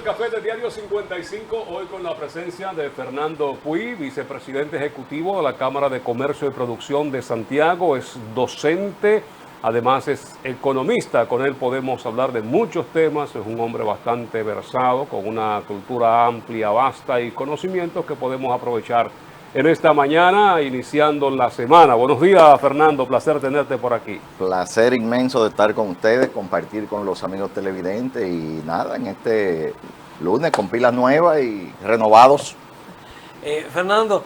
el café de Diario 55, hoy con la presencia de Fernando Puy, vicepresidente ejecutivo de la Cámara de Comercio y Producción de Santiago, es docente, además es economista, con él podemos hablar de muchos temas, es un hombre bastante versado, con una cultura amplia, vasta y conocimientos que podemos aprovechar en esta mañana, iniciando la semana. Buenos días, Fernando, placer tenerte por aquí. Placer inmenso de estar con ustedes, compartir con los amigos televidentes y nada, en este lunes con pilas nuevas y renovados. Fernando,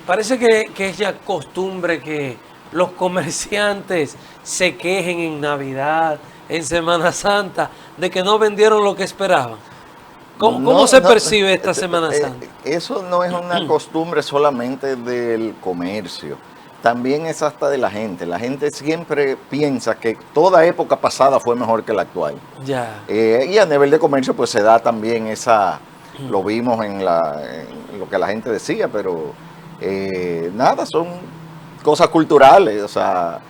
parece que es ya costumbre que los comerciantes se quejen en Navidad, en Semana Santa, de que no vendieron lo que esperaban. ¿Cómo se percibe esta Semana Santa? Eso no es una costumbre solamente del comercio, también es hasta de la gente. La gente siempre piensa que toda época pasada fue mejor que la actual. Ya. Y a nivel de comercio pues se da también esa, lo vimos en lo que la gente decía, pero nada, son cosas culturales, o sea,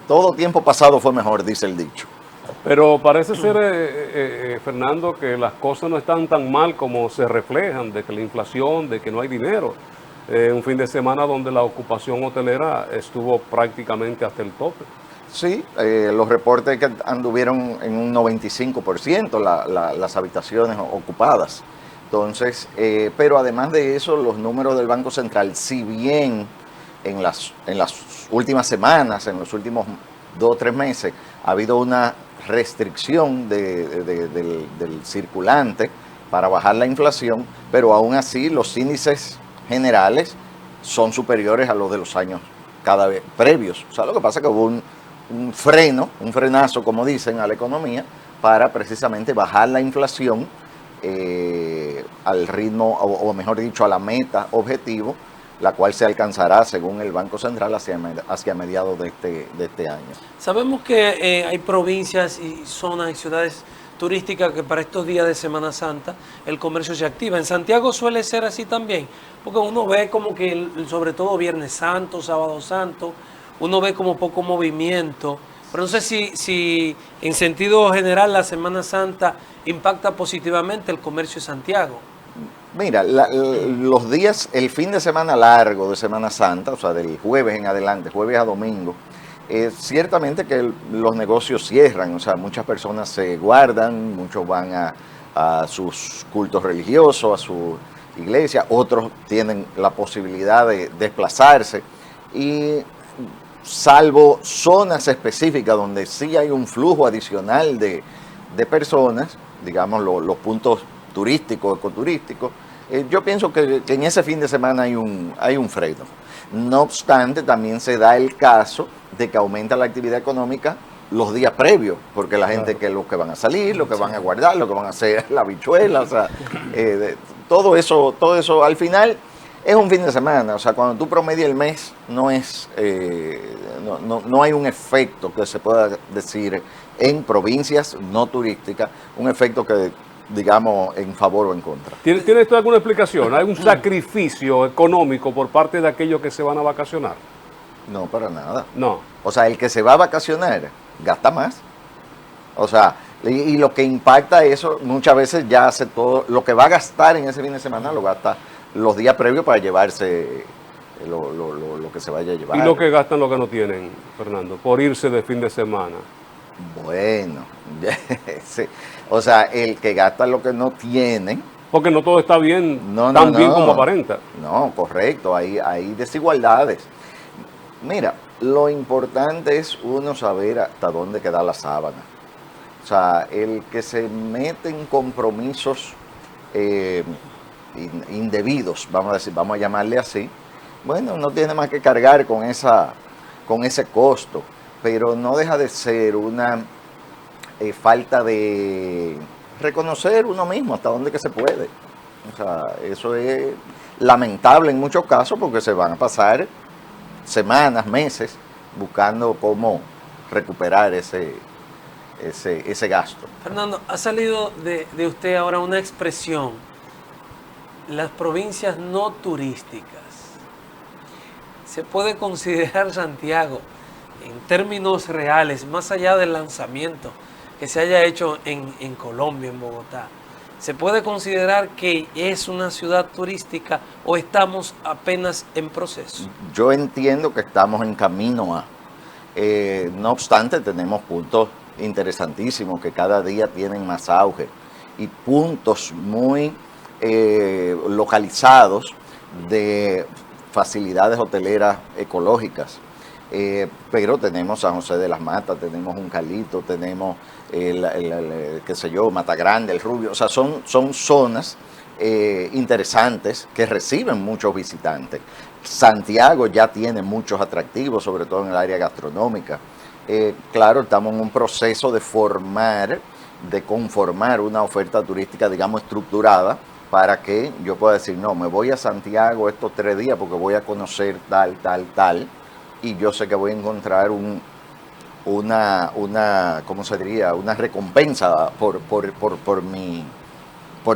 todo tiempo pasado fue mejor, dice el dicho. Pero parece ser, Fernando, que las cosas no están tan mal como se reflejan, de que la inflación, de que no hay dinero. Un fin de semana donde la ocupación hotelera estuvo prácticamente hasta el tope. Sí, los reportes que anduvieron en un 95% las habitaciones ocupadas. Entonces, pero además de eso, los números del Banco Central, si bien en las últimas semanas, en los últimos 2 o 3 meses, ha habido una restricción del circulante para bajar la inflación, pero aún así los índices generales son superiores a los de los años cada vez previos. O sea, lo que pasa es que hubo un frenazo, como dicen, a la economía para precisamente bajar la inflación al ritmo, o mejor dicho, a la meta objetivo, la cual se alcanzará, según el Banco Central, hacia mediados de este año. Sabemos que hay provincias y zonas y ciudades turísticas que para estos días de Semana Santa el comercio se activa. En Santiago suele ser así también, porque uno ve como que, sobre todo Viernes Santo, Sábado Santo, uno ve como poco movimiento. Pero no sé si en sentido general la Semana Santa impacta positivamente el comercio de Santiago. Mira, los días, el fin de semana largo de Semana Santa, o sea, del jueves en adelante, jueves a domingo, ciertamente que los negocios cierran, o sea, muchas personas se guardan, muchos van a sus cultos religiosos, a su iglesia, otros tienen la posibilidad de desplazarse y salvo zonas específicas donde sí hay un flujo adicional de personas, digamos los puntos turísticos, ecoturísticos, yo pienso que en ese fin de semana hay un freno. No obstante, también se da el caso de que aumenta la actividad económica los días previos, porque la gente que lo que van a salir, lo que van a guardar, lo que van a hacer la habichuela, o sea, todo eso al final es un fin de semana. O sea, cuando tú promedias el mes no hay un efecto que se pueda decir en provincias no turísticas, un efecto que digamos en favor o en contra. ¿Tiene esto alguna explicación? ¿Hay un sacrificio económico por parte de aquellos que se van a vacacionar? No, para nada. No. O sea, el que se va a vacacionar gasta más. O sea, y lo que impacta eso, muchas veces ya hace todo, lo que va a gastar en ese fin de semana lo gasta los días previos para llevarse lo que se vaya a llevar. ¿Y lo que gastan lo que no tienen, Fernando, por irse de fin de semana? Bueno, sí. O sea, el que gasta lo que no tiene. Porque no todo está bien, tan bien como aparenta. No, correcto, hay desigualdades. Mira, lo importante es uno saber hasta dónde queda la sábana. O sea, el que se mete en compromisos indebidos, vamos a llamarle así, bueno, no tiene más que cargar con ese costo, pero no deja de ser una falta de reconocer uno mismo hasta dónde que se puede. O sea, eso es lamentable en muchos casos porque se van a pasar semanas, meses buscando cómo recuperar ese gasto. Fernando, ha salido de usted ahora una expresión, las provincias no turísticas. ¿Se puede considerar Santiago, en términos reales, más allá del lanzamiento que se haya hecho en Colombia, en Bogotá, ¿Se puede considerar que es una ciudad turística o estamos apenas en proceso? Yo entiendo que estamos en camino a. No obstante, tenemos puntos interesantísimos que cada día tienen más auge y puntos muy localizados de facilidades hoteleras ecológicas. Pero tenemos San José de las Matas, tenemos Juncalito, tenemos qué sé yo, Mata Grande, El Rubio, o sea, son zonas interesantes que reciben muchos visitantes. Santiago ya tiene muchos atractivos, sobre todo en el área gastronómica. Claro, estamos en un proceso de conformar una oferta turística, digamos, estructurada, para que yo pueda decir, no, me voy a Santiago estos 3 días porque voy a conocer tal, y yo sé que voy a encontrar ¿cómo se diría? Una recompensa por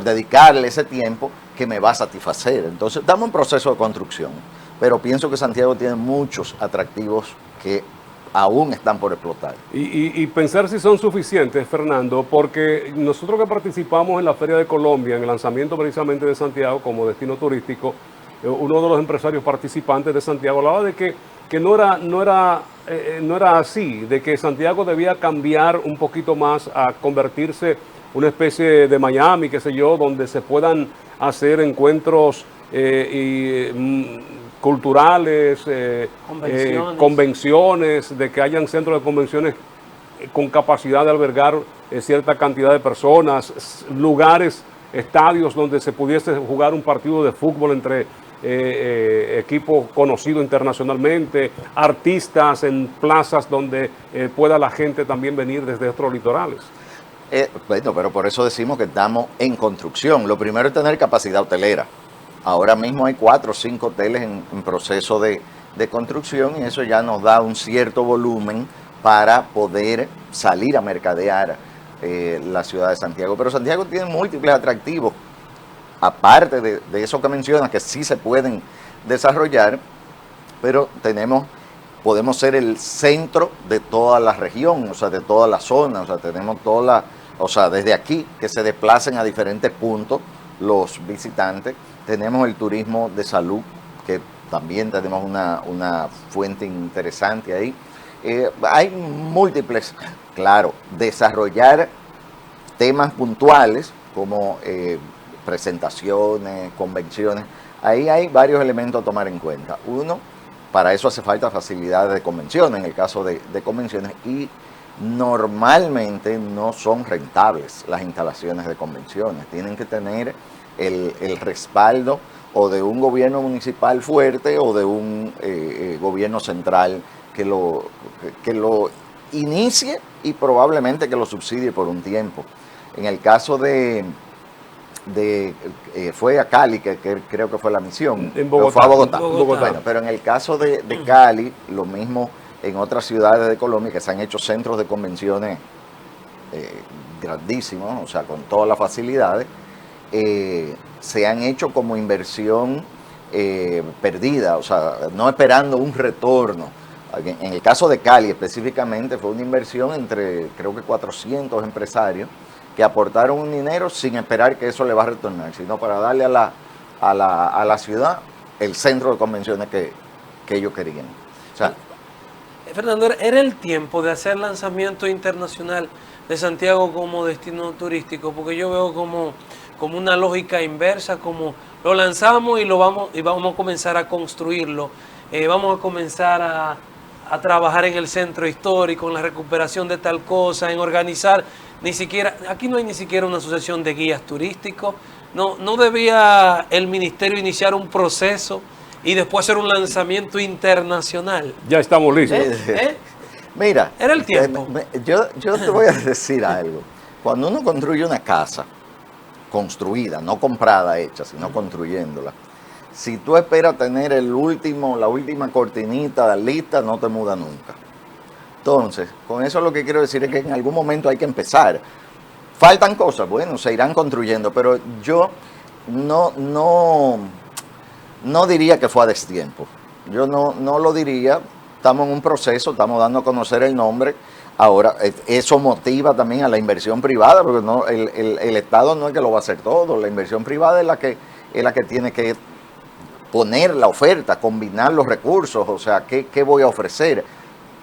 dedicarle ese tiempo que me va a satisfacer. Entonces, estamos en proceso de construcción, pero pienso que Santiago tiene muchos atractivos que aún están por explotar. Y pensar si son suficientes, Fernando, porque nosotros que participamos en la Feria de Colombia, en el lanzamiento precisamente de Santiago como destino turístico, uno de los empresarios participantes de Santiago hablaba de que no era así, de que Santiago debía cambiar un poquito más a convertirse una especie de Miami, qué sé yo, donde se puedan hacer encuentros culturales, convenciones, de que hayan centros de convenciones con capacidad de albergar cierta cantidad de personas, lugares, estadios donde se pudiese jugar un partido de fútbol entre equipos conocidos internacionalmente, artistas en plazas donde pueda la gente también venir desde otros litorales. Bueno, pero por eso decimos que estamos en construcción. Lo primero es tener capacidad hotelera. Ahora mismo hay 4 o 5 hoteles en proceso de construcción y eso ya nos da un cierto volumen para poder salir a mercadear la ciudad de Santiago. Pero Santiago tiene múltiples atractivos, aparte de eso que mencionas, que sí se pueden desarrollar, pero podemos ser el centro de toda la región, o sea, de toda la zona, o sea, tenemos desde aquí que se desplacen a diferentes puntos los visitantes. Tenemos el turismo de salud, que también tenemos una fuente interesante ahí. Hay múltiples, claro, desarrollar temas puntuales como presentaciones, convenciones. Ahí hay varios elementos a tomar en cuenta. Uno, para eso hace falta facilidades de convenciones, en el caso de convenciones, y normalmente no son rentables las instalaciones de convenciones. Tienen que tener el respaldo o de un gobierno municipal fuerte o de un gobierno central que lo inicie y probablemente que lo subsidie por un tiempo. En el caso fue a Cali, que creo que fue la misión. En Bogotá. Fue a Bogotá. Bogotá. Bueno, pero en el caso de Cali, lo mismo en otras ciudades de Colombia, que se han hecho centros de convenciones grandísimos, o sea, con todas las facilidades, se han hecho como inversión perdida, o sea, no esperando un retorno. En el caso de Cali específicamente fue una inversión entre creo que 400 empresarios que aportaron un dinero sin esperar que eso le va a retornar, sino para darle a la ciudad el centro de convenciones que ellos querían. O sea, Fernando, ¿era el tiempo de hacer lanzamiento internacional de Santiago como destino turístico? Porque yo veo como una lógica inversa, como lo lanzamos y vamos a comenzar a construirlo, vamos a comenzar a trabajar en el centro histórico, en la recuperación de tal cosa, en organizar, aquí no hay ni siquiera una asociación de guías turísticos, no debía el ministerio iniciar un proceso y después hacer un lanzamiento internacional. Ya estamos listos. Mira, era el tiempo. Yo te voy a decir algo. Cuando uno construye una casa construida, no comprada, hecha, sino construyéndola, si tú esperas tener la última cortinita lista, no te muda nunca. Entonces, con eso lo que quiero decir es que en algún momento hay que empezar. Faltan cosas, bueno, se irán construyendo, pero yo no diría que fue a destiempo. Yo no lo diría. Estamos en un proceso, estamos dando a conocer el nombre. Ahora, eso motiva también a la inversión privada, porque no, el Estado no es que lo va a hacer todo, la inversión privada es la que tiene que poner la oferta, combinar los recursos, o sea, ¿qué voy a ofrecer?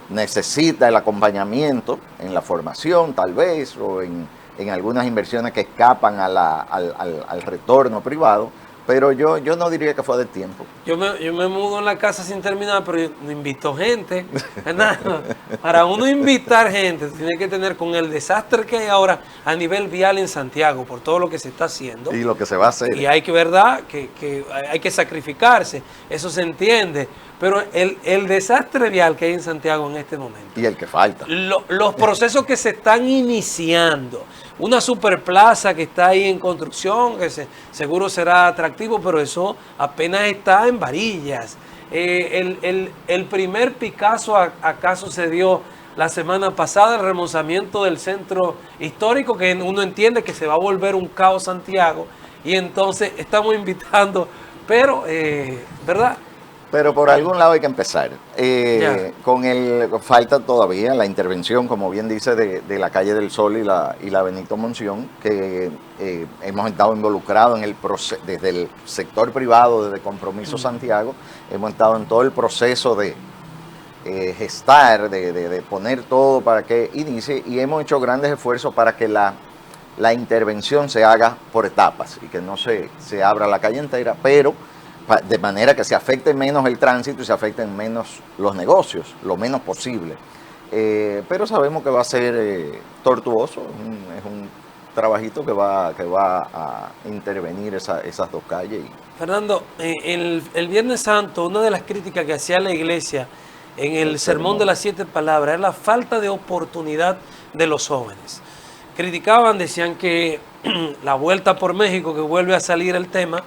Necesita el acompañamiento en la formación, tal vez, o en algunas inversiones que escapan al retorno privado, pero yo no diría que fue de tiempo. Yo me mudo en la casa sin terminar, pero yo no invito gente, ¿verdad? Para uno invitar gente, tiene que tener con el desastre que hay ahora a nivel vial en Santiago, por todo lo que se está haciendo. Y lo que se va a hacer. Y hay que, ¿verdad? Que hay que sacrificarse, eso se entiende. Pero el desastre vial que hay en Santiago en este momento. Y el que falta. Los procesos que se están iniciando. Una superplaza que está ahí en construcción, que seguro será atractivo, pero eso apenas está en varillas. El primer Picasso acá sucedió la semana pasada, el remozamiento del centro histórico, que uno entiende que se va a volver un caos Santiago. Y entonces estamos invitando, pero, ¿verdad? Pero por algún lado hay que empezar. Falta todavía la intervención, como bien dice, de la Calle del Sol y la Benito Monción, que hemos estado involucrados en el proceso, desde el sector privado, desde Compromiso Santiago, hemos estado en todo el proceso de gestar, de poner todo para que inicie, y hemos hecho grandes esfuerzos para que la intervención se haga por etapas y que no se abra la calle entera, pero de manera que se afecte menos el tránsito y se afecten menos los negocios, lo menos posible. Pero sabemos que va a ser tortuoso, es un trabajito que va a intervenir esas dos calles. Fernando, el Viernes Santo, una de las críticas que hacía la iglesia en el Sermón de las 7 Palabras es la falta de oportunidad de los jóvenes. Criticaban, decían que la vuelta por México, que vuelve a salir el tema,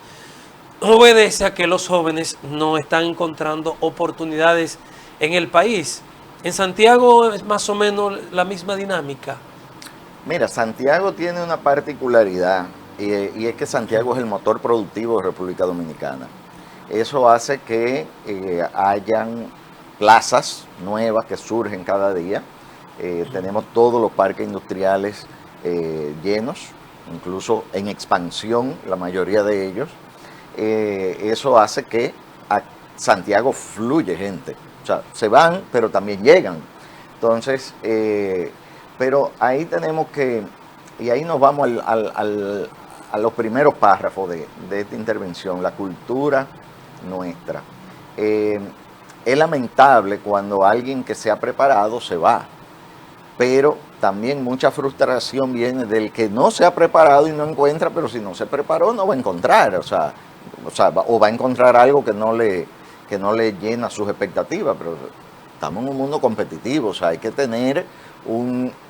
obedece a que los jóvenes no están encontrando oportunidades en el país. En Santiago es más o menos la misma dinámica. Mira, Santiago tiene una particularidad y es que Santiago es el motor productivo de República Dominicana. Eso hace que hayan plazas nuevas que surgen cada día. Tenemos todos los parques industriales llenos, incluso en expansión la mayoría de ellos. Eso hace que a Santiago fluye gente, o sea, se van, pero también llegan. Entonces, pero ahí tenemos y ahí nos vamos a los primeros párrafos de esta intervención, la cultura nuestra. Es lamentable cuando alguien que se ha preparado se va, pero también mucha frustración viene del que no se ha preparado y no encuentra, pero si no se preparó no va a encontrar, o va a encontrar algo que no le llena sus expectativas, pero estamos en un mundo competitivo, o sea, hay que tener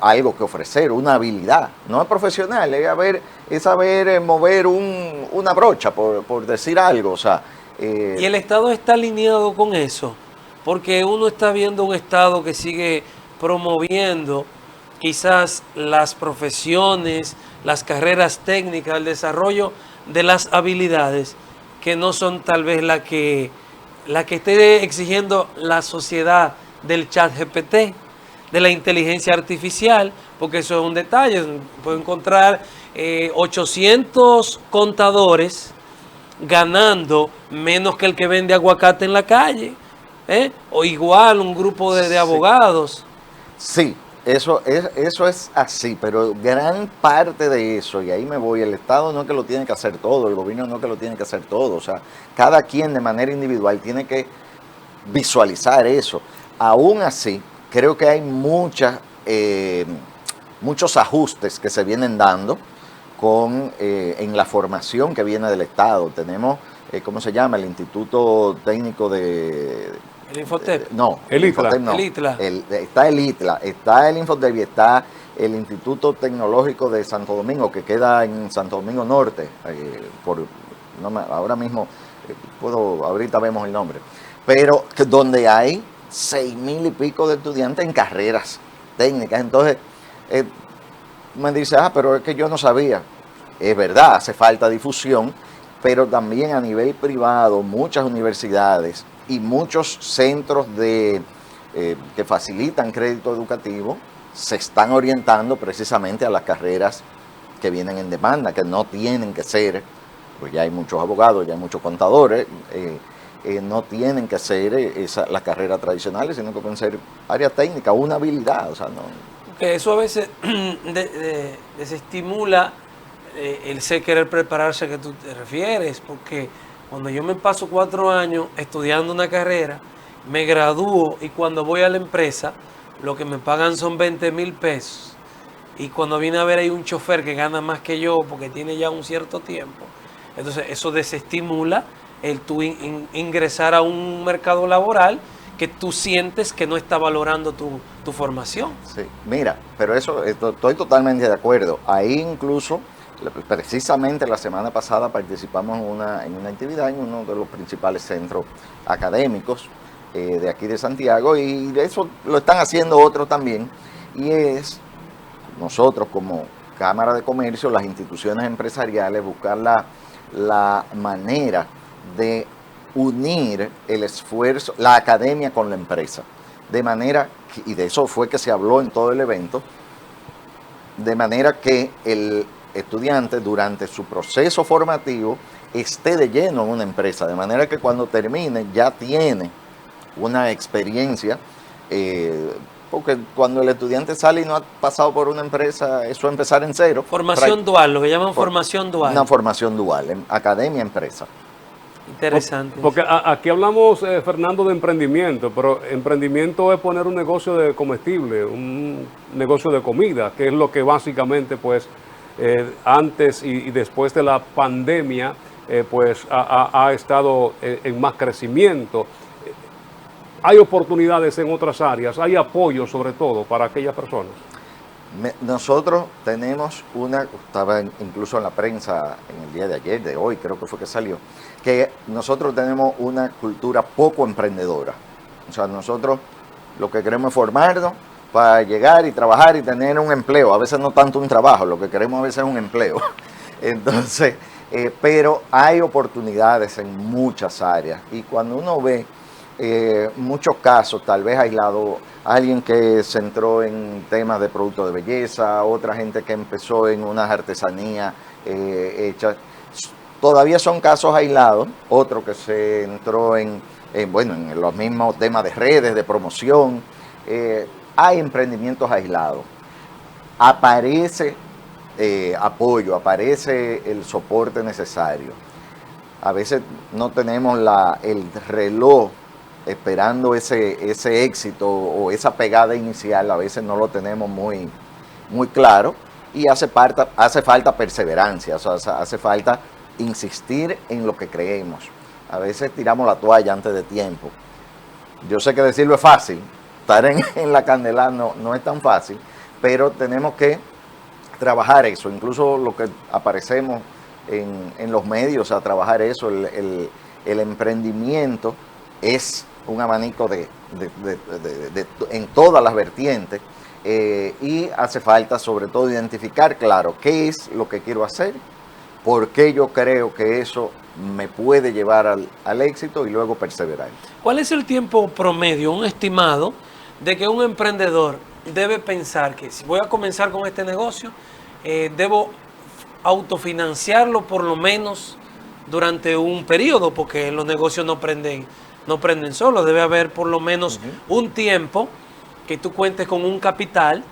algo que ofrecer, una habilidad, no es profesional, es saber mover una brocha, por decir algo, o sea. Y el Estado está alineado con eso, porque uno está viendo un Estado que sigue promoviendo quizás las profesiones, las carreras técnicas, el desarrollo de las habilidades, que no son tal vez la que esté exigiendo la sociedad del chat GPT, de la inteligencia artificial, porque eso es un detalle. Puedo encontrar 800 contadores ganando menos que el que vende aguacate en la calle, o igual un grupo de abogados. Sí, eso es así, pero gran parte de eso, y ahí me voy, el Estado no es que lo tiene que hacer todo, el gobierno no es que lo tiene que hacer todo, o sea, cada quien de manera individual tiene que visualizar eso. Aún así, creo que hay muchos ajustes que se vienen dando en la formación que viene del Estado. Tenemos, ¿cómo se llama? El Instituto Técnico de... ¿El Infotep? No, el ITLA. No. El ITLA. Está el ITLA, está el Infotep y está el Instituto Tecnológico de Santo Domingo, que queda en Santo Domingo Norte. Ahora mismo, ahorita vemos el nombre. Pero donde hay 6,000 y pico de estudiantes en carreras técnicas. Entonces, me dice, pero es que yo no sabía. Es verdad, hace falta difusión, pero también a nivel privado, muchas universidades y muchos centros que facilitan crédito educativo se están orientando precisamente a las carreras que vienen en demanda, que no tienen que ser, pues ya hay muchos abogados, ya hay muchos contadores, no tienen que ser las carreras tradicionales, sino que pueden ser áreas técnicas, una habilidad, o sea, no. Que eso a veces desestimula el ser querer prepararse a que tú te refieres, porque cuando yo me paso 4 años estudiando una carrera, me gradúo y cuando voy a la empresa, lo que me pagan son 20,000 pesos. Y cuando viene a ver hay un chofer que gana más que yo porque tiene ya un cierto tiempo. Entonces eso desestimula el tú ingresar a un mercado laboral que tú sientes que no está valorando tu formación. Sí, mira, pero eso estoy totalmente de acuerdo. Ahí incluso, precisamente la semana pasada participamos en una actividad en uno de los principales centros académicos de aquí de Santiago, y de eso lo están haciendo otros también, y es nosotros como Cámara de Comercio, las instituciones empresariales, buscar la manera de unir el esfuerzo, la academia con la empresa, de manera, y de eso fue que se habló en todo el evento, de manera que el estudiante durante su proceso formativo esté de lleno en una empresa, de manera que cuando termine ya tiene una experiencia, porque cuando el estudiante sale y no ha pasado por una empresa, eso es empezar en cero. Formación dual, lo que llaman formación dual. Una formación dual, academia-empresa. Interesante. Porque aquí hablamos, Fernando, de emprendimiento, pero emprendimiento es poner un negocio de comestible, un negocio de comida, que es lo que básicamente, pues, antes y después de la pandemia, pues, ha estado en más crecimiento. Hay oportunidades en otras áreas, hay apoyo sobre todo para aquellas personas. Nosotros tenemos estaba incluso en la prensa en el día de ayer, de hoy, creo que fue que salió, que nosotros tenemos una cultura poco emprendedora. O sea, nosotros lo que queremos es formarnos para llegar y trabajar y tener un empleo. A veces no tanto un trabajo, lo que queremos a veces es un empleo. Entonces, pero hay oportunidades en muchas áreas, y cuando uno ve muchos casos, tal vez aislado, alguien que se entró en temas de productos de belleza, otra gente que empezó en unas artesanías hechas, todavía son casos aislados, otro que se entró en los mismos temas de redes, de promoción, hay emprendimientos aislados, aparece apoyo, aparece el soporte necesario. A veces no tenemos el reloj esperando ese éxito o esa pegada inicial, a veces no lo tenemos muy, muy claro, y hace falta perseverancia, o sea, hace falta insistir en lo que creemos. A veces tiramos la toalla antes de tiempo. Yo sé que decirlo es fácil, estar en la candela no es tan fácil, pero tenemos que trabajar eso, incluso lo que aparecemos en los medios, a trabajar eso, el emprendimiento es un abanico en todas las vertientes, y hace falta sobre todo identificar claro qué es lo que quiero hacer, por qué yo creo que eso me puede llevar al éxito, y luego perseverar. ¿Cuál es el tiempo promedio, un estimado, de que un emprendedor debe pensar que si voy a comenzar con este negocio, debo autofinanciarlo por lo menos durante un periodo, porque los negocios no prenden solos, debe haber por lo menos un tiempo que tú cuentes con un capital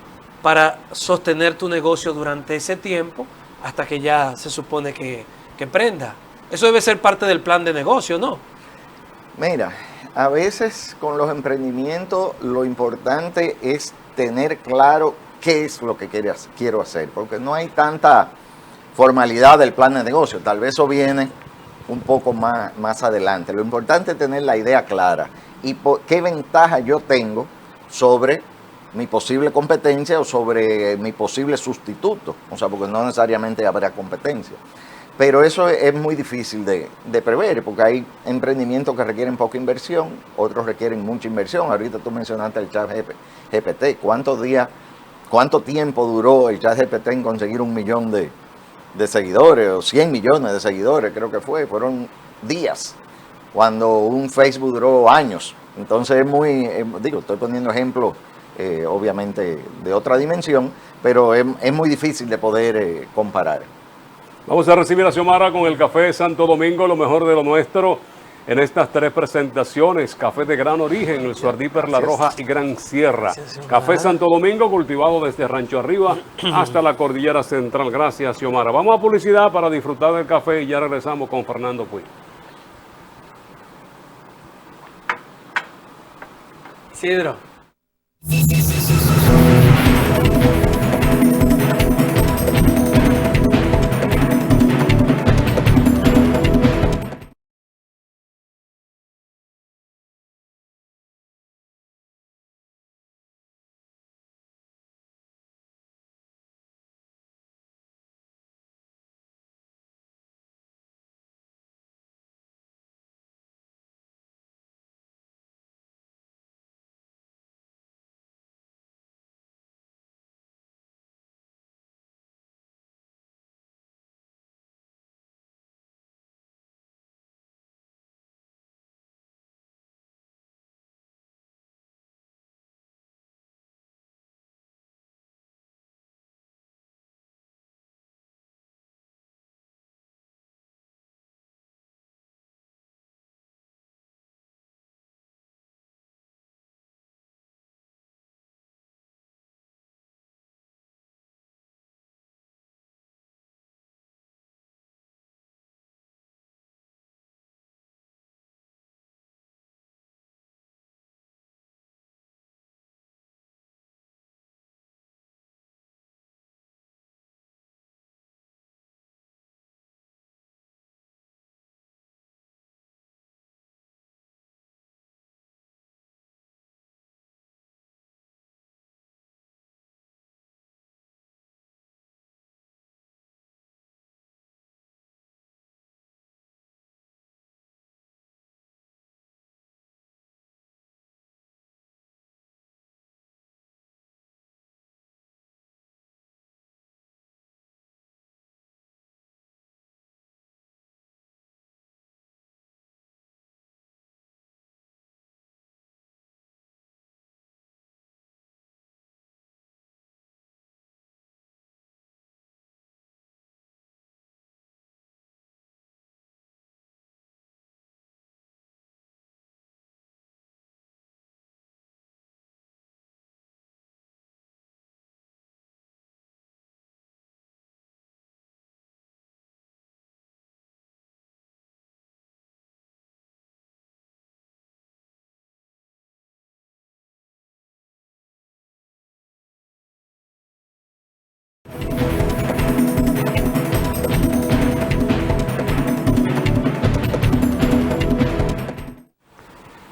para sostener tu negocio durante ese tiempo hasta que ya se supone que prenda? Eso debe ser parte del plan de negocio, ¿no? Mira, a veces con los emprendimientos lo importante es tener claro qué es lo que quiero hacer, porque no hay tanta formalidad del plan de negocio, tal vez eso viene un poco más adelante. Lo importante es tener la idea clara y qué ventaja yo tengo sobre mi posible competencia o sobre mi posible sustituto, o sea, porque no necesariamente habrá competencia. Pero eso es muy difícil de prever, porque hay emprendimientos que requieren poca inversión, otros requieren mucha inversión. Ahorita tú mencionaste el ChatGPT. ¿Cuánto tiempo duró el ChatGPT en conseguir 1 millón de seguidores, o 100 millones de seguidores, creo que fueron días, cuando un Facebook duró años? Entonces es muy, estoy poniendo ejemplos obviamente de otra dimensión, pero es muy difícil de poder comparar. Vamos a recibir a Xiomara con el Café Santo Domingo, lo mejor de lo nuestro, en estas 3 presentaciones. Café de gran origen, el Suardí, Perla Roja y Gran Sierra. Café Santo Domingo, cultivado desde Rancho Arriba hasta la Cordillera Central. Gracias, Xiomara. Vamos a publicidad para disfrutar del café y ya regresamos con Fernando Puig. Isidro.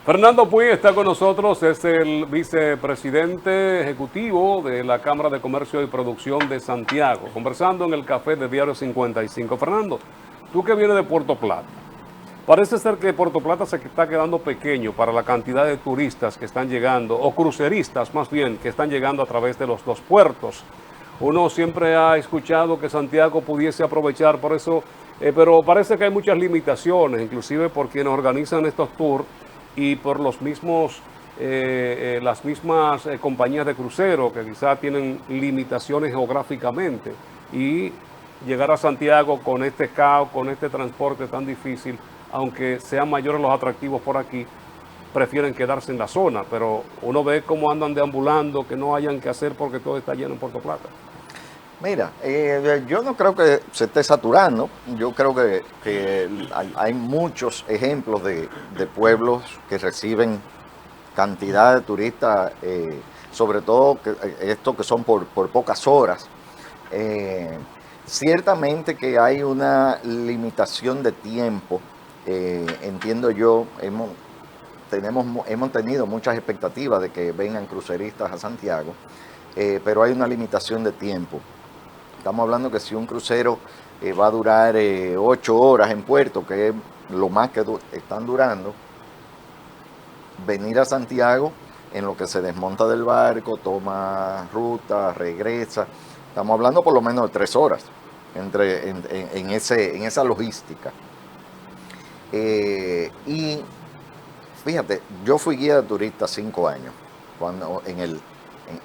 Fernando Puig está con nosotros, es el vicepresidente ejecutivo de la Cámara de Comercio y Producción de Santiago, conversando en el café de Diario 55. Fernando, tú que vienes de Puerto Plata, parece ser que Puerto Plata se está quedando pequeño para la cantidad de turistas que están llegando, o cruceristas más bien, que están llegando a través de los 2 puertos. Uno siempre ha escuchado que Santiago pudiese aprovechar por eso, pero parece que hay muchas limitaciones, inclusive por quienes organizan estos tours, y por los mismos, las mismas compañías de crucero que quizá tienen limitaciones geográficamente, y llegar a Santiago con este caos, con este transporte tan difícil, aunque sean mayores los atractivos por aquí, prefieren quedarse en la zona, pero uno ve cómo andan deambulando, que no hayan que hacer porque todo está lleno en Puerto Plata. Mira, yo no creo que se esté saturando. Yo creo que hay muchos ejemplos de pueblos que reciben cantidad de turistas, sobre todo estos que son por pocas horas. Ciertamente que hay una limitación de tiempo, entiendo yo. Hemos tenido muchas expectativas de que vengan cruceristas a Santiago, pero hay una limitación de tiempo. Estamos hablando que si un crucero va a durar 8 horas en puerto, que es lo más que están durando, venir a Santiago en lo que se desmonta del barco, toma ruta, regresa, estamos hablando por lo menos de 3 horas en esa logística. Y fíjate, yo fui guía de turistas 5 años, cuando en el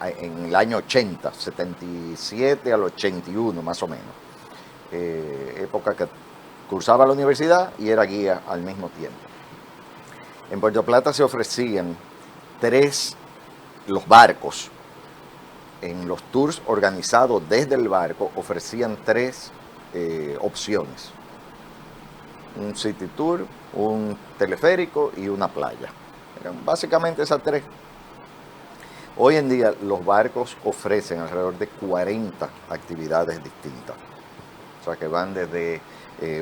en el año 80, 77 al 81 más o menos. Época que cursaba la universidad y era guía al mismo tiempo. En Puerto Plata se ofrecían los barcos. En los tours organizados desde el barco ofrecían 3 opciones. Un city tour, un teleférico y una playa. Eran básicamente esas 3. Hoy en día los barcos ofrecen alrededor de 40 actividades distintas. O sea que van desde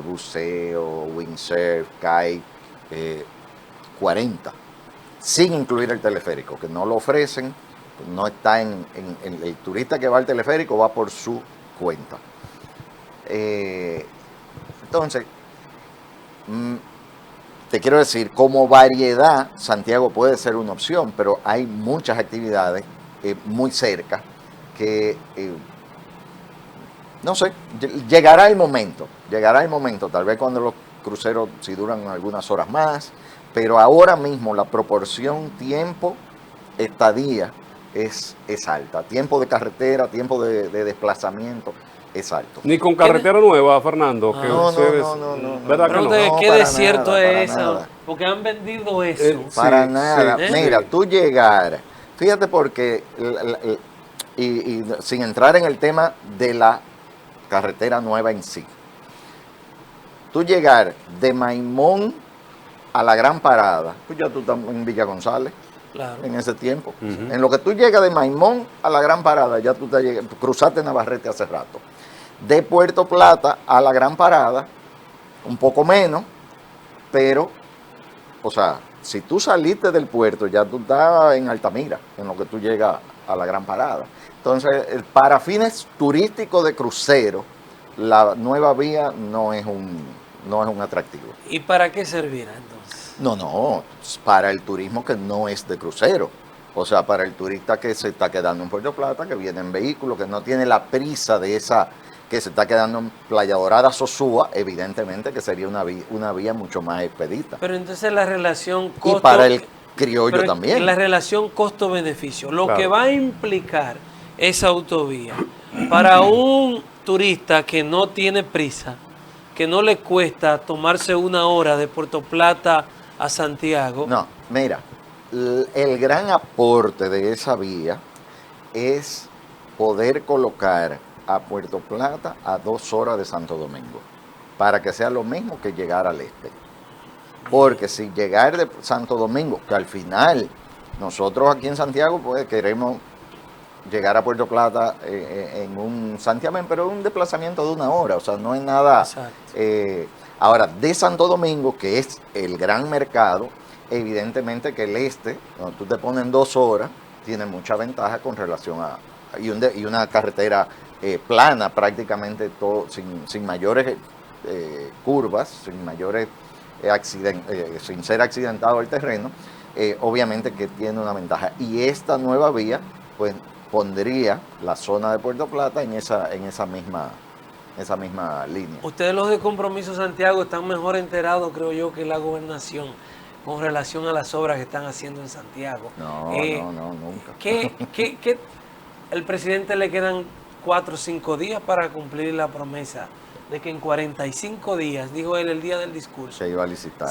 buceo, windsurf, kite, 40. Sin incluir el teleférico, que no lo ofrecen, no está el turista que va al teleférico va por su cuenta. Entonces, te quiero decir, como variedad, Santiago puede ser una opción, pero hay muchas actividades muy cerca que, no sé, llegará el momento, tal vez cuando los cruceros si duran algunas horas más, pero ahora mismo la proporción tiempo-estadía es alta. Tiempo de carretera, tiempo de desplazamiento es alto. Ni con carretera nueva, Fernando. Que No. ¿Verdad que no? Pero ¿qué desierto es eso? Nada. Porque han vendido eso. Para Sí, nada. sí, Mira, sí. tú llegar, fíjate porque, y sin entrar en el tema de la carretera nueva en sí, tú llegar de Maimón a la Gran Parada, pues ya tú estás en Villa González. Claro. En ese tiempo. En lo que tú llegas de Maimón a la Gran Parada, ya tú cruzaste Navarrete hace rato. De Puerto Plata a la Gran Parada, un poco menos, pero, o sea, si tú saliste del puerto, ya tú estás en Altamira, en lo que tú llegas a la Gran Parada. Entonces, para fines turísticos de crucero, la nueva vía no es un atractivo. ¿Y para qué servirá entonces? No, para el turismo que no es de crucero. O sea, para el turista que se está quedando en Puerto Plata, que viene en vehículo, que no tiene la prisa de esa, que se está quedando en Playa Dorada, Sosúa, evidentemente que sería una vía mucho más expedita. Pero entonces la relación costo... Y para el criollo también. La relación costo-beneficio, lo Claro. que va a implicar esa autovía para un turista que no tiene prisa, que no le cuesta tomarse 1 hora de Puerto Plata a Santiago. No, mira, el gran aporte de esa vía es poder colocar a Puerto Plata a 2 horas de Santo Domingo, para que sea lo mismo que llegar al este. Porque si llegar de Santo Domingo, que al final nosotros aquí en Santiago pues queremos llegar a Puerto Plata en un santiamén, pero es un desplazamiento de 1 hora, o sea, no es nada. Exacto. Ahora, de Santo Domingo, que es el gran mercado, evidentemente que el este, cuando tú te pones en 2 horas, tiene mucha ventaja con relación a... Y una carretera plana prácticamente, todo, sin mayores curvas, sin mayores sin ser accidentado el terreno, obviamente que tiene una ventaja. Y esta nueva vía, pues, pondría la zona de Puerto Plata en esa misma línea. Ustedes los de Compromiso Santiago están mejor enterados, creo yo, que la gobernación con relación a las obras que están haciendo en Santiago. No, nunca. ¿Qué el presidente le quedan 4 o 5 días para cumplir la promesa de que en 45 días, dijo él el día del discurso, Se iba a licitar.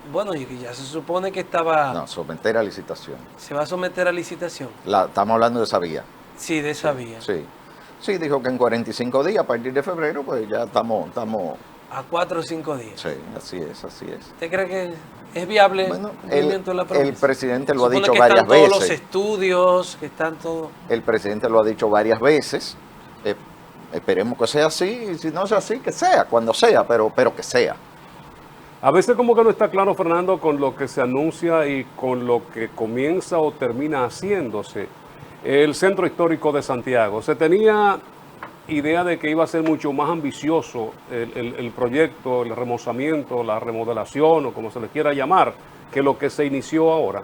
bueno, y ya se supone que estaba, No, someter a licitación. se va a someter a licitación. Estamos hablando de esa vía. Sí, de esa vía. Sí, dijo que en 45 días, a partir de febrero, pues ya estamos. A 4 o 5 días. Sí, así es. ¿Usted cree que es viable Bueno, el cumplimiento de la promesa? el presidente lo ha Supone dicho que varias están todos los veces. estudios, que están todos... El presidente lo ha dicho varias veces. Esperemos que sea así, y si no es así, que sea, cuando sea, pero que sea. A veces como que no está claro, Fernando, con lo que se anuncia y con lo que comienza o termina haciéndose. El centro histórico de Santiago. Se tenía idea de que iba a ser mucho más ambicioso el proyecto, el remozamiento, la remodelación o como se le quiera llamar, que lo que se inició ahora.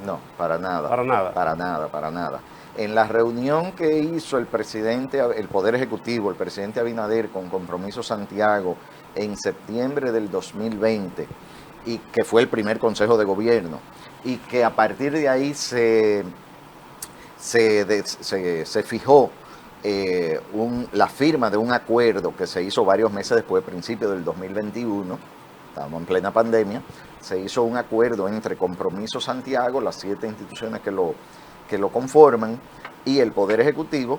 No, para nada. Para nada. Para nada. En la reunión que hizo el Poder Ejecutivo, el presidente Abinader con Compromiso Santiago en septiembre del 2020, y que fue el primer consejo de gobierno, y que a partir de ahí se se fijó la firma de un acuerdo que se hizo varios meses después, principio del 2021, estábamos en plena pandemia, se hizo un acuerdo entre Compromiso Santiago, las 7 instituciones que lo conforman, y el Poder Ejecutivo,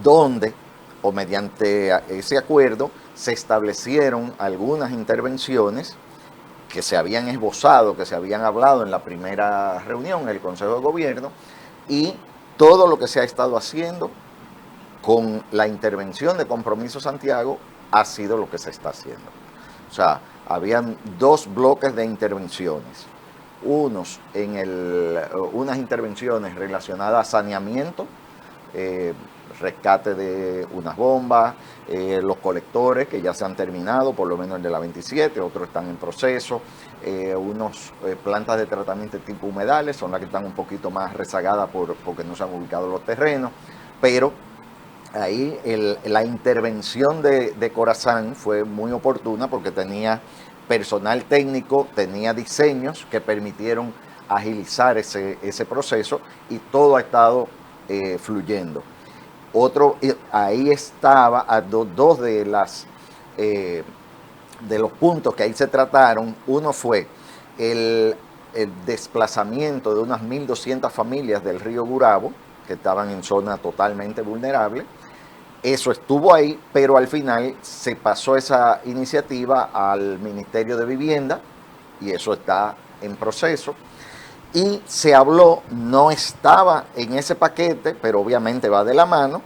donde, o mediante ese acuerdo, se establecieron algunas intervenciones que se habían esbozado, que se habían hablado en la primera reunión, en el Consejo de Gobierno, y todo lo que se ha estado haciendo con la intervención de Compromiso Santiago ha sido lo que se está haciendo. O sea, habían 2 bloques de intervenciones. Unas intervenciones relacionadas a saneamiento, rescate de unas bombas, los colectores que ya se han terminado, por lo menos el de la 27, otros están en proceso, plantas de tratamiento tipo humedales, son las que están un poquito más rezagadas porque no se han ubicado los terrenos, pero ahí la intervención de Corazán fue muy oportuna porque tenía personal técnico, tenía diseños que permitieron agilizar ese proceso y todo ha estado fluyendo. Ahí estaba dos de los puntos que ahí se trataron. Uno fue el desplazamiento de unas 1.200 familias del río Gurabo, que estaban en zona totalmente vulnerable. Eso estuvo ahí, pero al final se pasó esa iniciativa al Ministerio de Vivienda y eso está en proceso. Y se habló, no estaba en ese paquete, pero obviamente va de la mano,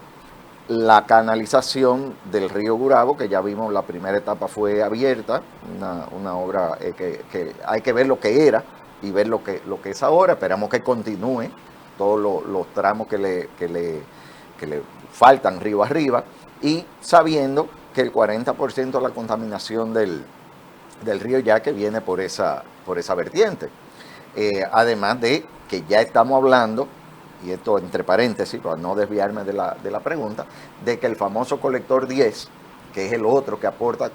la canalización del río Gurabo, que ya vimos la primera etapa fue abierta, una obra que hay que ver lo que era y ver lo que es ahora. Esperamos que continúe todos los tramos que le faltan río arriba, y sabiendo que el 40% de la contaminación del río Yaque viene por esa vertiente. Además de que ya estamos hablando, y esto entre paréntesis para no desviarme de la pregunta, de que el famoso colector 10, que es el otro que aporta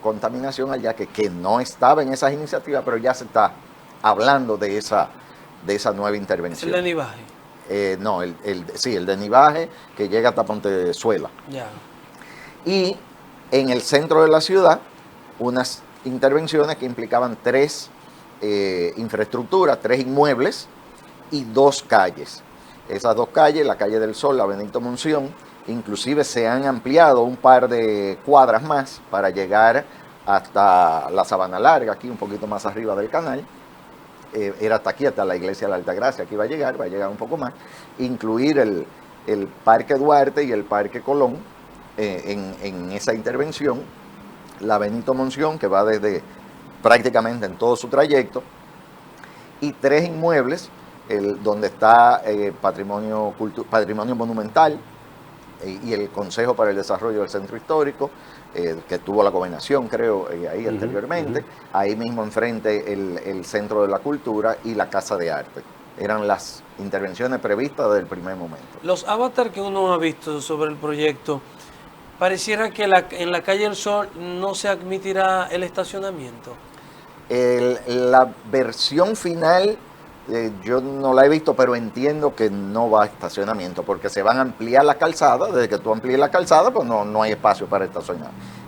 contaminación al Yaque, que no estaba en esas iniciativas, pero ya se está hablando de esa nueva intervención. ¿Es el de Nivaje? No, sí, el de Nivaje, que llega hasta Pontezuela. Ya. Y en el centro de la ciudad, unas intervenciones que implicaban 3 infraestructuras, 3 inmuebles y 2 calles. Esas 2 calles, la calle del Sol, la Benito Monción, inclusive se han ampliado un par de cuadras más para llegar hasta la Sabana Larga, aquí un poquito más arriba del canal. Era hasta aquí, hasta la iglesia de la Altagracia, aquí va a llegar un poco más. Incluir el Parque Duarte y el Parque Colón en esa intervención. La Benito Monción, que va desde prácticamente en todo su trayecto, y 3 inmuebles, donde está patrimonio monumental y el Consejo para el Desarrollo del Centro Histórico, que tuvo la gobernación, creo, ahí anteriormente. Ahí mismo enfrente el Centro de la Cultura y la Casa de Arte. Eran las intervenciones previstas desde el primer momento. Los avatars que uno ha visto sobre el proyecto, pareciera que en la calle del Sol no se admitirá el estacionamiento. La versión final yo no la he visto, pero entiendo que no va a estacionamiento, porque se van a ampliar la calzada. Desde que tú amplíes la calzada, pues no hay espacio para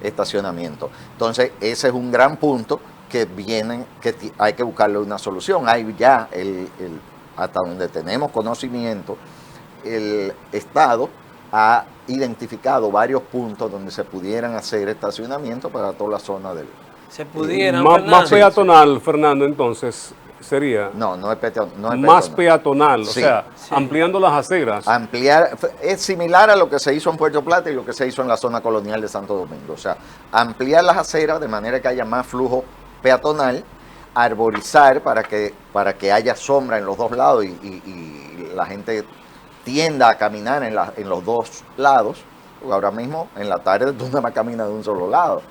estacionamiento. Entonces, ese es un gran punto que hay que buscarle una solución. Hay ya, hasta donde tenemos conocimiento, el Estado ha identificado varios puntos donde se pudieran hacer estacionamiento para toda la zona del... Se pudieran, más peatonal, Fernando, entonces sería. No es peatonal. Más peatonal, sí, o sea, sí, ampliando las aceras. Es similar a lo que se hizo en Puerto Plata y lo que se hizo en la zona colonial de Santo Domingo. O sea, ampliar las aceras de manera que haya más flujo peatonal, arborizar para que haya sombra en los dos lados y la gente tienda a caminar en los dos lados. Ahora mismo, en la tarde, tú nada más caminas de un solo lado.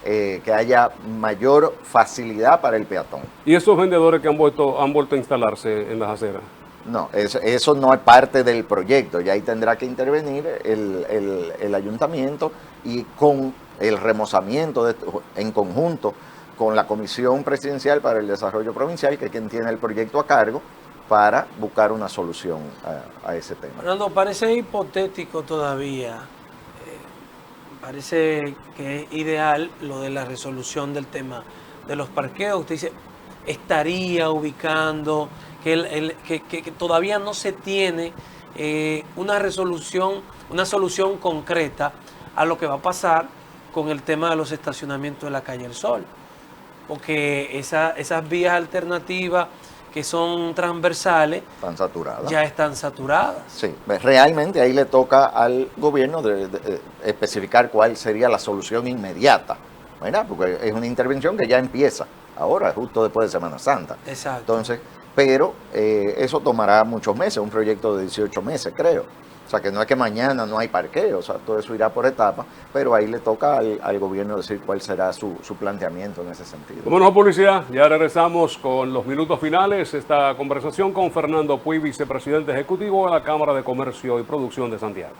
Que haya mayor facilidad para el peatón. ¿Y esos vendedores que han vuelto a instalarse en las aceras? No, eso no es parte del proyecto. Y ahí tendrá que intervenir el ayuntamiento y con el remozamiento en conjunto con la Comisión Presidencial para el Desarrollo Provincial, que es quien tiene el proyecto a cargo, para buscar una solución a ese tema. Fernando, parece hipotético todavía. Parece que es ideal lo de la resolución del tema de los parqueos. Usted dice, estaría ubicando que todavía no se tiene una solución concreta a lo que va a pasar con el tema de los estacionamientos de la calle El Sol. Porque esas vías alternativas que son transversales Están saturadas. ya están saturadas. Sí, realmente ahí le toca al gobierno de especificar cuál sería la solución inmediata, ¿verdad? Porque es una intervención que ya empieza ahora, justo después de Semana Santa. Exacto. Entonces, pero eso tomará muchos meses, un proyecto de 18 meses, creo. O sea, que no es que mañana no hay parqueo, o sea, todo eso irá por etapas, pero ahí le toca al gobierno decir cuál será su planteamiento en ese sentido. Como no, policía, ya regresamos con los minutos finales. Esta conversación con Fernando Puy, vicepresidente ejecutivo de la Cámara de Comercio y Producción de Santiago.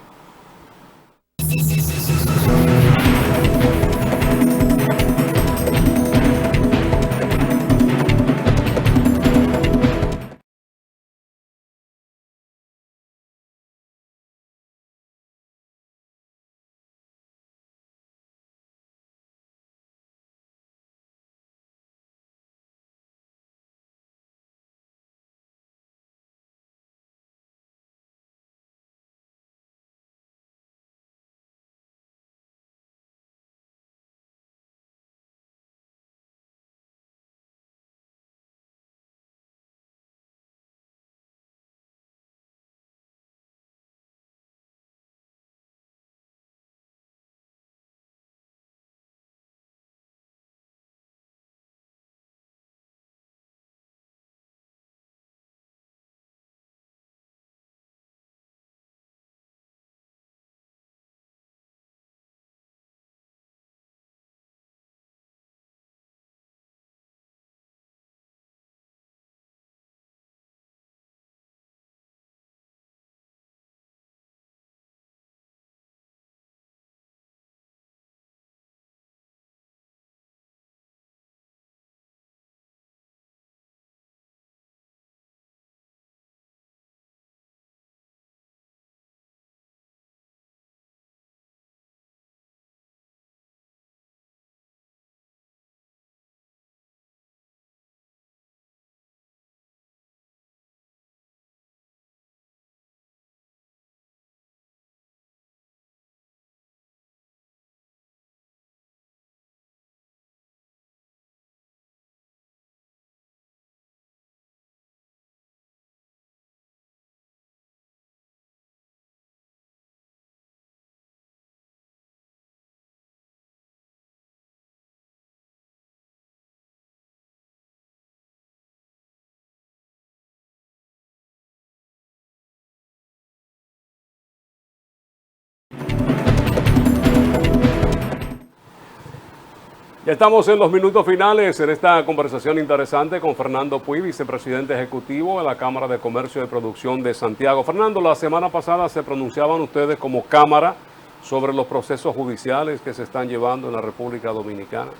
Ya estamos en los minutos finales en esta conversación interesante con Fernando Puy, vicepresidente ejecutivo de la Cámara de Comercio y Producción de Santiago. Fernando, la semana pasada se pronunciaban ustedes como Cámara sobre los procesos judiciales que se están llevando en la República Dominicana.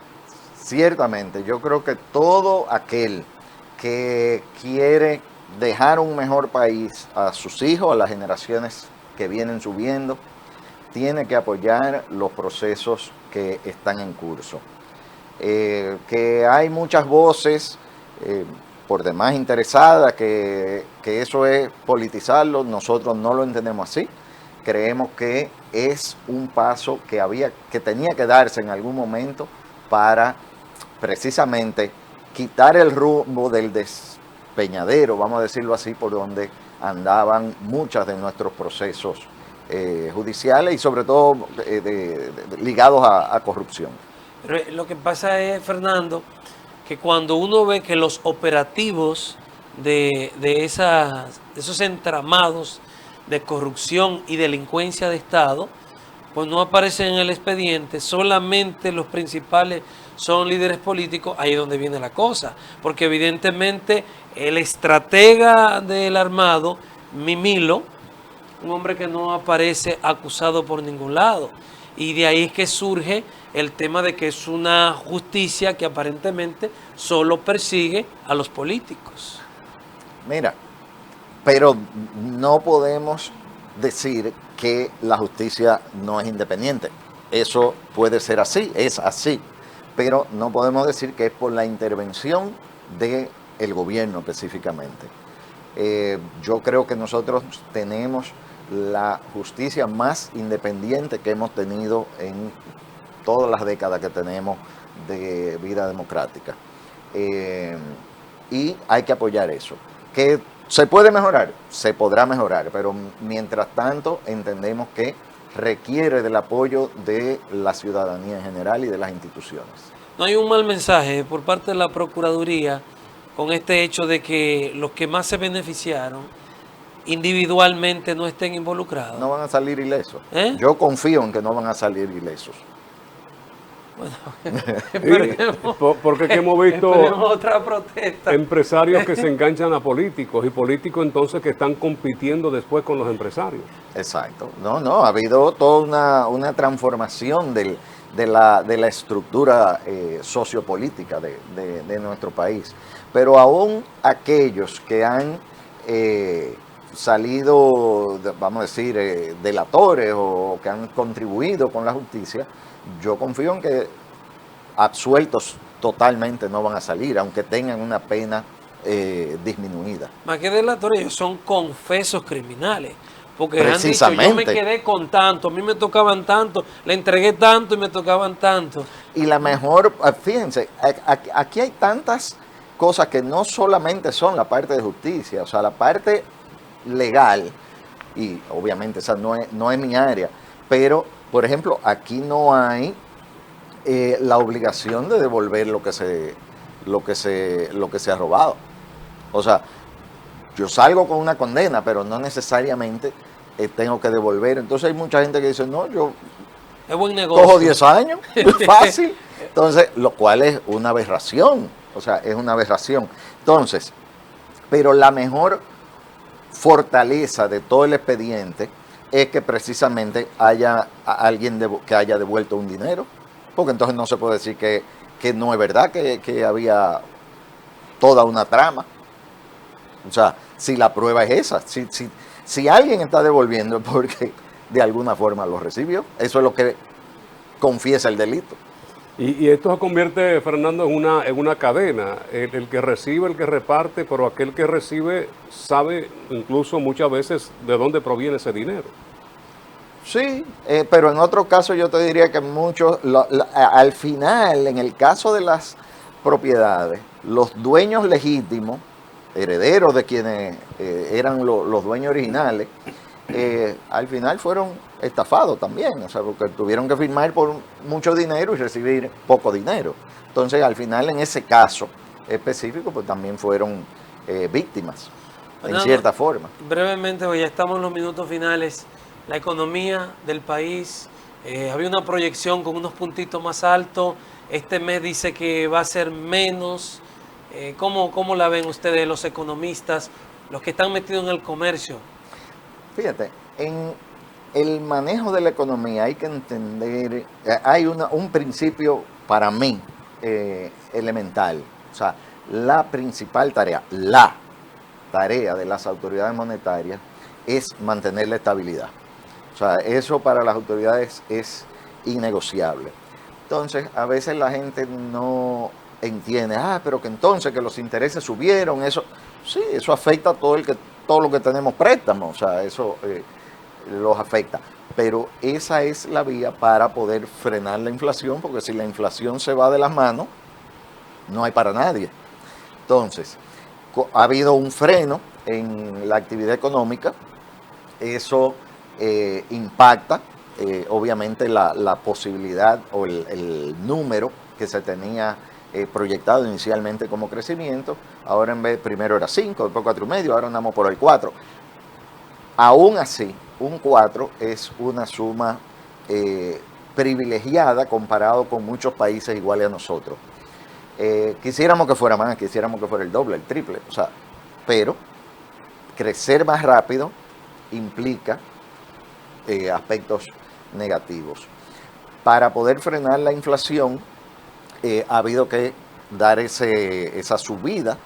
Ciertamente, yo creo que todo aquel que quiere dejar un mejor país a sus hijos, a las generaciones que vienen subiendo, tiene que apoyar los procesos que están en curso. Que hay muchas voces por demás interesadas, que eso es politizarlo, nosotros no lo entendemos así. Creemos que es un paso que tenía que darse en algún momento para precisamente quitar el rumbo del despeñadero, vamos a decirlo así, por donde andaban muchos de nuestros procesos judiciales y sobre todo ligados a corrupción. Pero lo que pasa es, Fernando, que cuando uno ve que los operativos de esos entramados de corrupción y delincuencia de Estado, pues no aparecen en el expediente, solamente los principales son líderes políticos, ahí es donde viene la cosa. Porque evidentemente el estratega del armado, Mimilo, un hombre que no aparece acusado por ningún lado. Y de ahí es que surge el tema de que es una justicia que aparentemente solo persigue a los políticos. Mira, Pero no podemos decir que la justicia no es independiente. Eso puede ser así, es así, pero no podemos decir que es por la intervención del gobierno específicamente. Yo creo que nosotros tenemos la justicia más independiente que hemos tenido en todas las décadas que tenemos de vida democrática. Y hay que apoyar eso. ¿Que se puede mejorar? Se podrá mejorar, pero mientras tanto entendemos que requiere del apoyo de la ciudadanía en general y de las instituciones. No hay un mal mensaje por parte de la Procuraduría con este hecho de que los que más se beneficiaron individualmente no estén involucrados. No van a salir ilesos. ¿Eh? Yo confío en que no van a salir ilesos. Bueno, esperemos, Porque que hemos visto esperemos otra protesta. empresarios que se enganchan a políticos y políticos entonces que están compitiendo después con los empresarios. Exacto. No, ha habido toda una transformación de la estructura sociopolítica de nuestro país. Pero aún aquellos que han salido, vamos a decir, delatores o que han contribuido con la justicia, yo confío en que absueltos totalmente no van a salir, aunque tengan una pena disminuida. Más que delatores, ellos son confesos criminales. Porque han dicho, Precisamente. yo me quedé con tanto, a mí me tocaban tanto, le entregué tanto y me tocaban tanto. Y la mejor, fíjense, aquí hay tantas cosas que no solamente son la parte de justicia, o sea, la parte legal, y obviamente esa no es mi área, pero, por ejemplo, aquí no hay la obligación de devolver lo que se ha robado. O sea, yo salgo con una condena, pero no necesariamente tengo que devolver. Entonces hay mucha gente que dice, no, yo Es buen negocio. cojo 10 años, es fácil. Entonces, lo cual es una aberración. O sea, es una aberración. Entonces, pero la mejor fortaleza de todo el expediente es que precisamente haya alguien que haya devuelto un dinero. Porque entonces no se puede decir que no es verdad que había toda una trama. O sea, si la prueba es esa, si alguien está devolviendo es porque de alguna forma lo recibió. Eso es lo que confiesa el delito. Y esto se convierte, Fernando, en una cadena. El que recibe, el que reparte, pero aquel que recibe sabe incluso muchas veces de dónde proviene ese dinero. Sí, pero en otro caso yo te diría que muchos, al final, en el caso de las propiedades, los dueños legítimos, herederos de quienes eran los dueños originales, al final fueron estafados también, o sea, porque tuvieron que firmar por mucho dinero y recibir poco dinero. Entonces, al final, en ese caso específico, pues también fueron víctimas, en cierta forma. Brevemente, pues ya estamos en los minutos finales. La economía del país, había una proyección con unos puntitos más altos. Este mes dice que va a ser menos. ¿Cómo la ven ustedes, los economistas, los que están metidos en el comercio? Fíjate, en el manejo de la economía hay que entender, hay un principio para mí elemental. O sea, la principal tarea, la tarea de las autoridades monetarias es mantener la estabilidad. O sea, eso para las autoridades es innegociable. Entonces, a veces la gente no entiende, pero que entonces que los intereses subieron, eso, sí, eso afecta a todo lo que tenemos préstamos, o sea, eso los afecta. Pero esa es la vía para poder frenar la inflación, porque si la inflación se va de las manos, no hay para nadie. Entonces, ha habido un freno en la actividad económica, eso impacta obviamente la posibilidad o el número que se tenía proyectado inicialmente como crecimiento. Ahora primero era 5, después 4,5, ahora andamos por el 4. Aún así, un 4 es una suma privilegiada comparado con muchos países iguales a nosotros. Quisiéramos que fuera más, quisiéramos que fuera el doble, el triple, o sea, pero crecer más rápido implica aspectos negativos. Para poder frenar la inflación ha habido que dar esa subida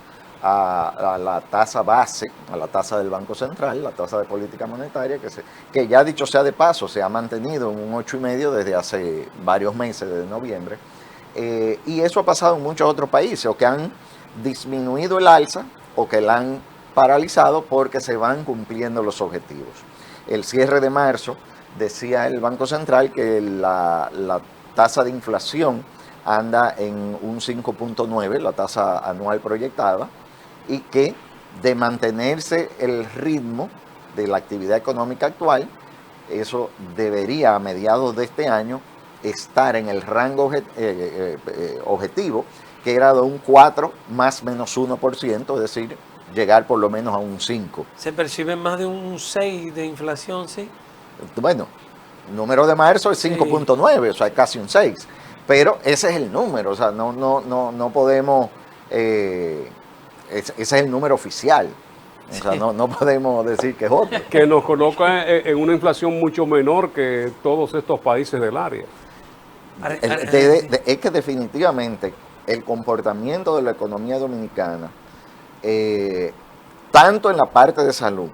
a la tasa base, a la tasa del Banco Central, la tasa de política monetaria, que ya dicho sea de paso, se ha mantenido en un 8,5 desde hace varios meses, desde noviembre. Y eso ha pasado en muchos otros países, o que han disminuido el alza o que la han paralizado porque se van cumpliendo los objetivos. El cierre de marzo decía el Banco Central que la tasa de inflación anda en un 5.9, la tasa anual proyectada, y que de mantenerse el ritmo de la actividad económica actual, eso debería a mediados de este año estar en el rango objetivo, que era de un 4 más menos 1%, es decir, llegar por lo menos a un 5. ¿Se percibe más de un 6 de inflación, sí? Bueno, el número de marzo es 5.9, o sea, casi un 6. Pero ese es el número, o sea, no podemos, ese es el número oficial. O sea, no podemos decir que es otro. Que nos coloca en una inflación mucho menor que todos estos países del área. Es que definitivamente el comportamiento de la economía dominicana, tanto en la parte de salud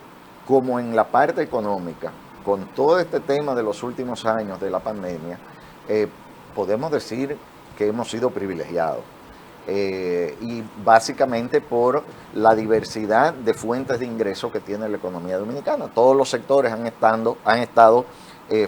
como en la parte económica, con todo este tema de los últimos años de la pandemia, podemos decir que hemos sido privilegiados. Y básicamente por la diversidad de fuentes de ingresos que tiene la economía dominicana. Todos los sectores han estado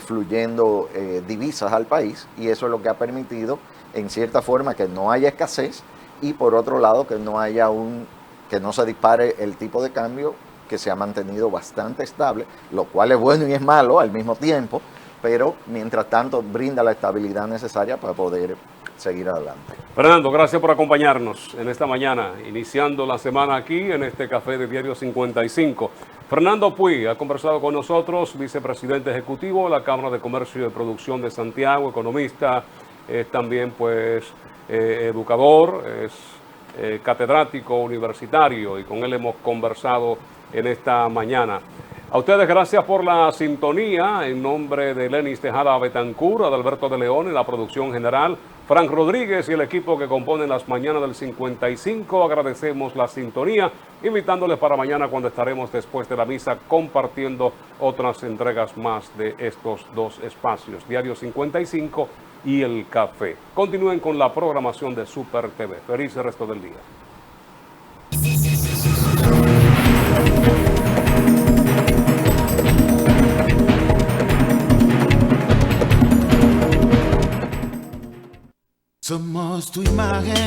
fluyendo divisas al país, y eso es lo que ha permitido en cierta forma que no haya escasez, y por otro lado que no se dispare el tipo de cambio, que se ha mantenido bastante estable, lo cual es bueno y es malo al mismo tiempo, pero mientras tanto brinda la estabilidad necesaria para poder seguir adelante. Fernando, gracias por acompañarnos en esta mañana, iniciando la semana aquí en este café de Diario 55. Fernando Puy ha conversado con nosotros, vicepresidente ejecutivo de la Cámara de Comercio y de Producción de Santiago, economista, es también pues educador, es catedrático universitario, y con él hemos conversado en esta mañana. A ustedes gracias por la sintonía. En nombre de Lenis Tejada Betancur, Adalberto de León en la producción general, Frank Rodríguez y el equipo que compone las mañanas del 55, agradecemos la sintonía, invitándoles para mañana, cuando estaremos después de la misa compartiendo otras entregas más de estos dos espacios, Diario 55 y El Café. Continúen con la programación de Super TV. Feliz resto del día. Somos tu imagen